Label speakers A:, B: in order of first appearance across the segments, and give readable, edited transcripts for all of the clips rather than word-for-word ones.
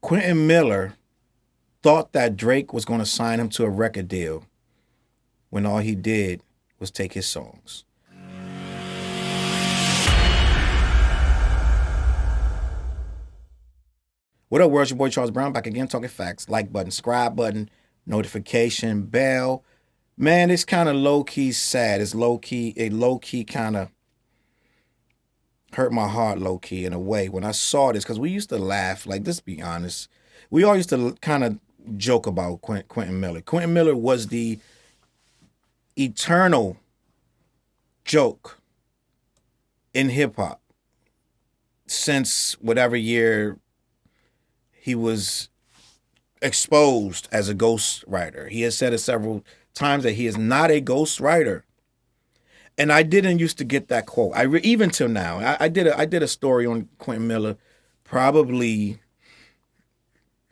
A: Quentin Miller thought that Drake was going to sign him to a record deal when all he did was take his songs. What up, world? Your boy Charles Brown back again, talking facts. Like button, subscribe button, notification bell. Man, it's kind of low key sad. It's low key. It low key kind of hurt my heart, low key in a way when I saw this, because we used to laugh. Like, let's be honest, we all used to kind of joke about Quentin Miller. Quentin Miller was the eternal joke in hip hop since whatever year he was exposed as a ghostwriter. He has said it several times that he is not a ghostwriter. And I didn't used to get that quote. Even till now, I did a story on Quentin Miller probably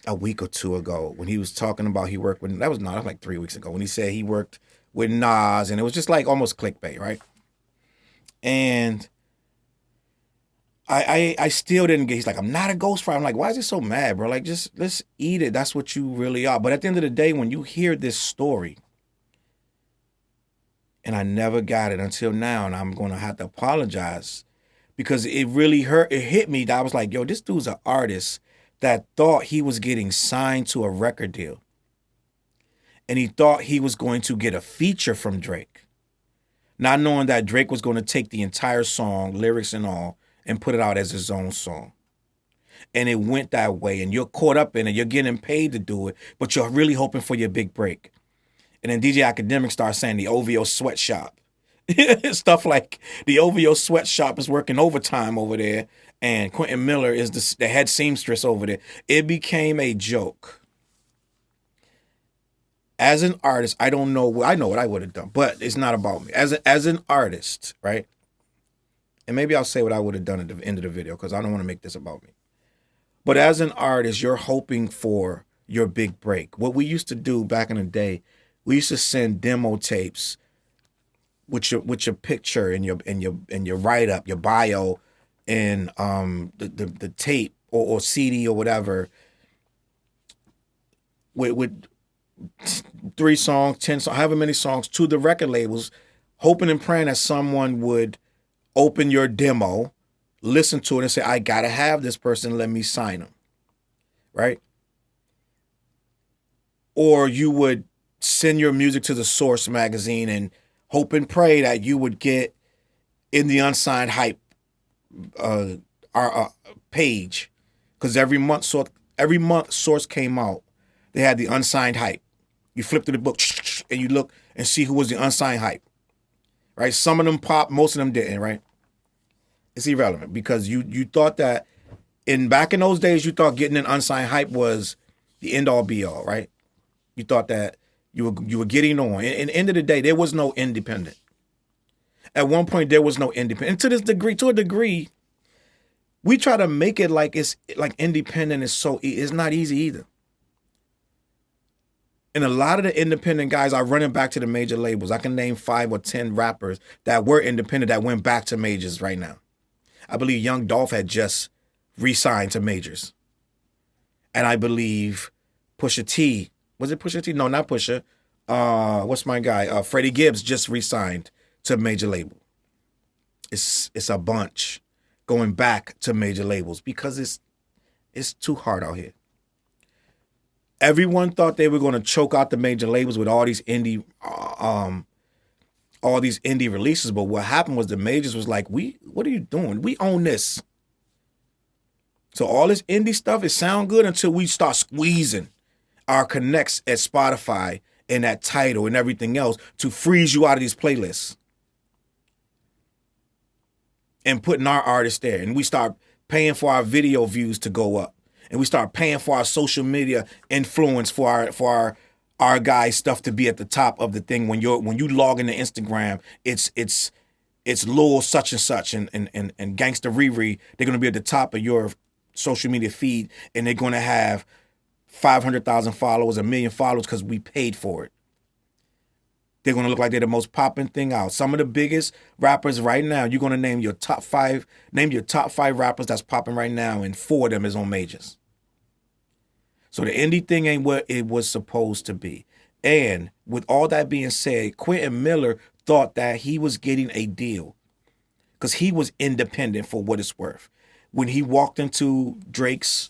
A: a week or two ago when he was talking about he worked with, that was like 3 weeks ago, when he said he worked with Nas, and it was just like almost clickbait, right? And I still didn't get, he's like, I'm not a ghostwriter. I'm like, why is he so mad, bro? Like, just let's eat it. That's what you really are. But at the end of the day, when you hear this story, and I never got it until now, and I'm going to have to apologize because it really hurt. It hit me that I was like, yo, this dude's an artist that thought he was getting signed to a record deal. And he thought he was going to get a feature from Drake, not knowing that Drake was going to take the entire song, lyrics and all, and put it out as his own song. And it went that way, and you're caught up in it. You're getting paid to do it, but you're really hoping for your big break. And then DJ Academic starts saying the OVO sweatshop. Stuff like the OVO sweatshop is working overtime over there, and Quentin Miller is the head seamstress over there. It became a joke. As an artist, I don't know. I know what I would have done, but it's not about me. As an artist, right? And maybe I'll say what I would have done at the end of the video because I don't want to make this about me. But as an artist, you're hoping for your big break. What we used to do back in the day, we used to send demo tapes with your picture and your write up, your bio, and the tape or CD or whatever with 3 songs, 10 songs, however many songs to the record labels, hoping and praying that someone would open your demo, listen to it, and say, I gotta have this person, let me sign them, right? Or you would send your music to the Source magazine and hope and pray that you would get in the unsigned hype page, because every month Source came out, they had the unsigned hype. You flip through the book and you look and see who was the unsigned hype, right? Some of them popped, most of them didn't, right? It's irrelevant because you thought that back in those days, you thought getting an unsigned hype was the end all be all, right? You thought that you were getting on. And end of the day, there was no independent. At one point, there was no independent. And to a degree, we try to make it like it's like independent is it's not easy either. And a lot of the independent guys are running back to the major labels. I can name 5 or 10 rappers that were independent that went back to majors right now. I believe Young Dolph had just re-signed to majors. And I believe Pusha T, was it Pusha T? No, not Pusha. What's my guy? Freddie Gibbs just re-signed to a major label. It's a bunch going back to major labels because it's too hard out here. Everyone thought they were going to choke out the major labels with all these indie releases, but what happened was the majors was like, what are you doing? We own this. So all this indie stuff, it sound good until we start squeezing our connects at Spotify and that Tidal and everything else to freeze you out of these playlists and putting our artists there. And we start paying for our video views to go up. And we start paying for our social media influence for our guys' stuff to be at the top of the thing. When you log into Instagram, it's Lil such and such and Gangsta Riri. They're gonna be at the top of your social media feed, and they're gonna have 500,000 followers, 1 million followers because we paid for it. They're gonna look like they're the most popping thing out. Some of the biggest rappers right now, you're gonna name your top 5 rappers that's popping right now, and 4 of them is on majors. So the indie thing ain't what it was supposed to be. And with all that being said, Quentin Miller thought that he was getting a deal because he was independent for what it's worth. When he walked into Drake's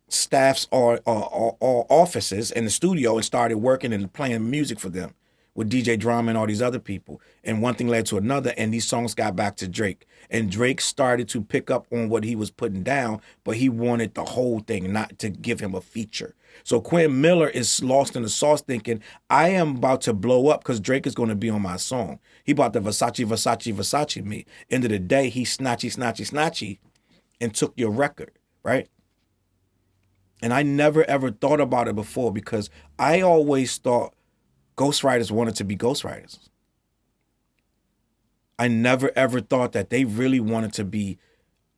A: staff's or offices in the studio and started working and playing music for them with DJ Drama and all these other people. And one thing led to another, and these songs got back to Drake. And Drake started to pick up on what he was putting down, but he wanted the whole thing, not to give him a feature. So Quentin Miller is lost in the sauce thinking, I am about to blow up because Drake is going to be on my song. He bought the Versace me. End of the day, he snatchy, and took your record, right? And I never ever thought about it before because I always thought ghostwriters wanted to be ghostwriters. I never ever thought that they really wanted to be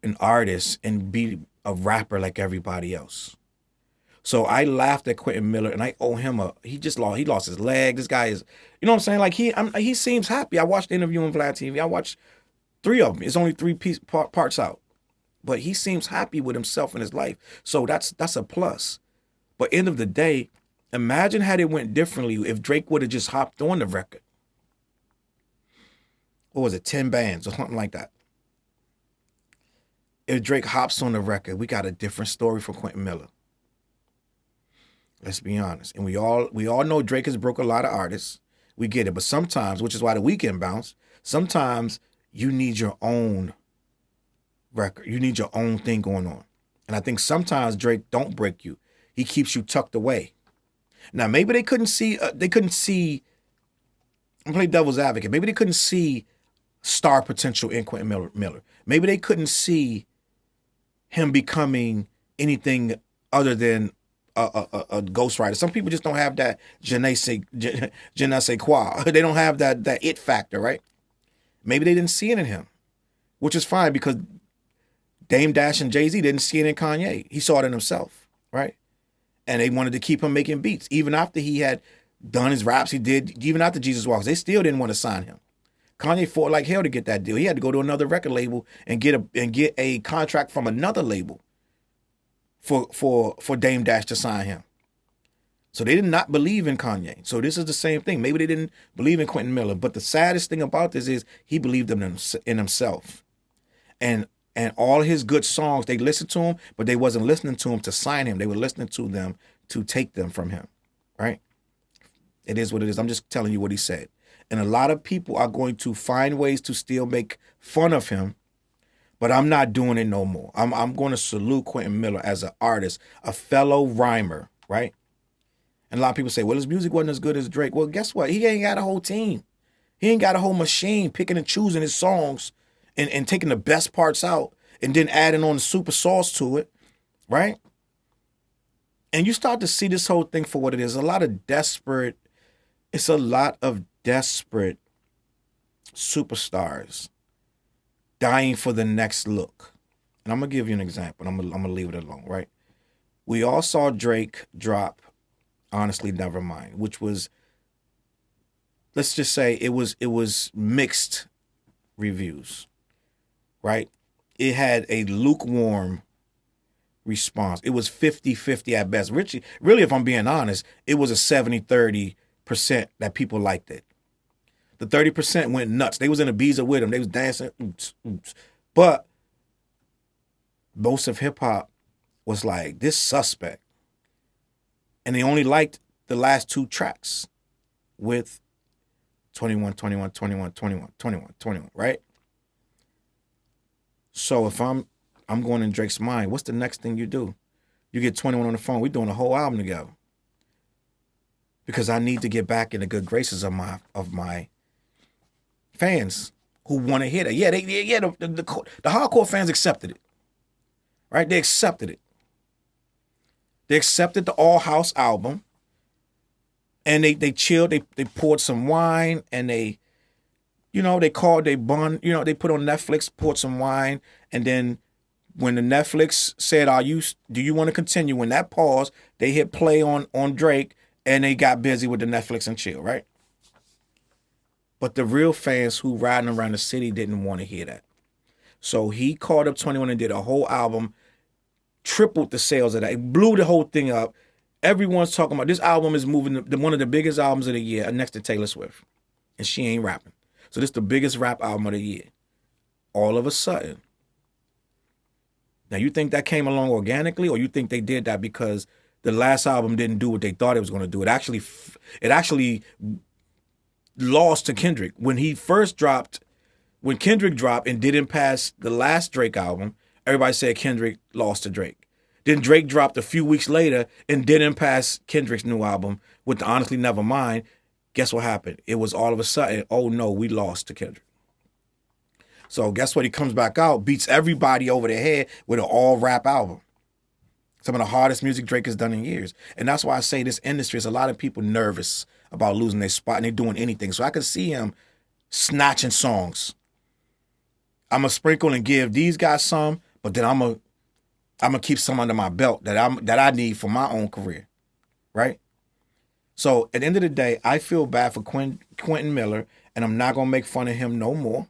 A: an artist and be a rapper like everybody else. So I laughed at Quentin Miller and I owe him he lost his leg. This guy is, you know what I'm saying? Like he seems happy. I watched the interview on Vlad TV. I watched 3 of them. It's only 3 parts out. But he seems happy with himself and his life. So that's a plus. But end of the day, imagine had it went differently if Drake would have just hopped on the record. What was it, 10 bands or something like that? If Drake hops on the record, we got a different story for Quentin Miller. Let's be honest. And we all know Drake has broke a lot of artists. We get it. But sometimes, which is why the Weeknd bounced, sometimes you need your own record. You need your own thing going on. And I think sometimes Drake don't break you. He keeps you tucked away. Now, maybe they couldn't see, I'm playing devil's advocate. Maybe they couldn't see star potential in Quentin Miller. Maybe they couldn't see him becoming anything other than a ghostwriter. Some people just don't have that je ne sais quoi. They don't have that it factor, right? Maybe they didn't see it in him, which is fine because Dame Dash and Jay-Z didn't see it in Kanye. He saw it in himself, right? And they wanted to keep him making beats. Even after he had done his raps, he did, even after Jesus Walks, they still didn't want to sign him. Kanye fought like hell to get that deal. He had to go to another record label and get a contract from another label for Dame Dash to sign him. So they did not believe in Kanye. So this is the same thing. Maybe they didn't believe in Quentin Miller. But the saddest thing about this is he believed in himself. And all his good songs, they listened to him, but they wasn't listening to him to sign him. They were listening to them to take them from him, right? It is what it is. I'm just telling you what he said. And a lot of people are going to find ways to still make fun of him, but I'm not doing it no more. I'm going to salute Quentin Miller as an artist, a fellow rhymer, right? And a lot of people say, well, his music wasn't as good as Drake. Well, guess what? He ain't got a whole team. He ain't got a whole machine picking and choosing his songs and taking the best parts out and then adding on the super sauce to it, right? And you start to see this whole thing for what it is. It's a lot of desperate superstars dying for the next look. And I'm going to give you an example. I'm going to leave it alone, right? We all saw Drake drop Honestly Nevermind, which was, let's just say it was mixed reviews, right? It had a lukewarm response. It was 50-50 at best. Really, if I'm being honest, it was a 70-30% that people liked it. The 30% went nuts. They was in Ibiza with him. They was dancing. Oops, oops. But most of hip-hop was like, this suspect. And they only liked the last 2 tracks with 21, right? So if I'm going in Drake's mind, what's the next thing you do? You get 21 on the phone. We're doing a whole album together. Because I need to get back in the good graces of my fans who want to hear that. Yeah, the hardcore fans accepted it. Right? They accepted it. They accepted the All House album. And they chilled, they poured some wine, and they put on Netflix, poured some wine, and then when the Netflix said, do you want to continue? When that paused, they hit play on Drake, and they got busy with the Netflix and chill, right? But the real fans who riding around the city didn't want to hear that. So he called up 21 and did a whole album tripled the sales of that. It blew the whole thing up. Everyone's talking about this album is moving one of the biggest albums of the year next to Taylor Swift. And she ain't rapping. So this is the biggest rap album of the year. All of a sudden. Now you think that came along organically, or you think they did that because the last album didn't do what they thought it was going to do? It actually lost to Kendrick. When Kendrick dropped and didn't pass the last Drake album, everybody said Kendrick lost to Drake. Then Drake dropped a few weeks later and didn't pass Kendrick's new album with the Honestly Nevermind. Guess what happened? It was all of a sudden, oh no, we lost to Kendrick. So guess what? He comes back out, beats everybody over the head with an all-rap album. Some of the hardest music Drake has done in years. And that's why I say this industry is a lot of people nervous about losing their spot and they're doing anything. So I can see him snatching songs. I'm going to sprinkle and give these guys some, but then I'm going to keep some under my belt that I need for my own career, right? So at the end of the day, I feel bad for Quentin Miller, and I'm not going to make fun of him no more,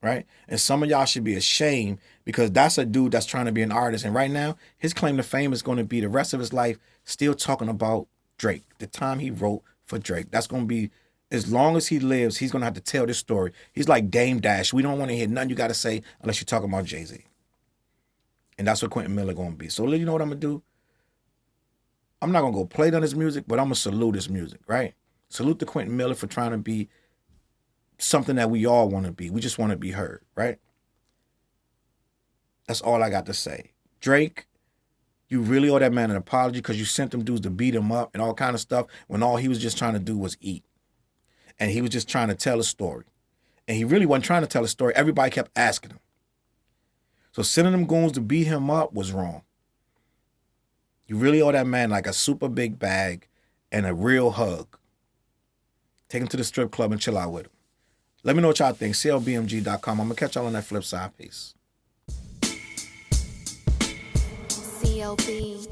A: right? And some of y'all should be ashamed because that's a dude that's trying to be an artist. And right now, his claim to fame is going to be the rest of his life still talking about Drake, the time he wrote for Drake. That's going to be, as long as he lives, he's going to have to tell this story. He's like Dame Dash. We don't want to hear nothing you got to say unless you're talking about Jay-Z. And that's what Quentin Miller going to be. So you know what I'm going to do? I'm not going to go play on his music, but I'm going to salute his music, right? Salute to Quentin Miller for trying to be something that we all want to be. We just want to be heard, right? That's all I got to say. Drake, you really owe that man an apology because you sent them dudes to beat him up and all kind of stuff when all he was just trying to do was eat. And he was just trying to tell a story. And he really wasn't trying to tell a story. Everybody kept asking him. So sending them goons to beat him up was wrong. You really owe that man like a super big bag and a real hug. Take him to the strip club and chill out with him. Let me know what y'all think. CLBMG.com. I'm going to catch y'all on that flip side. Peace.
B: CLB.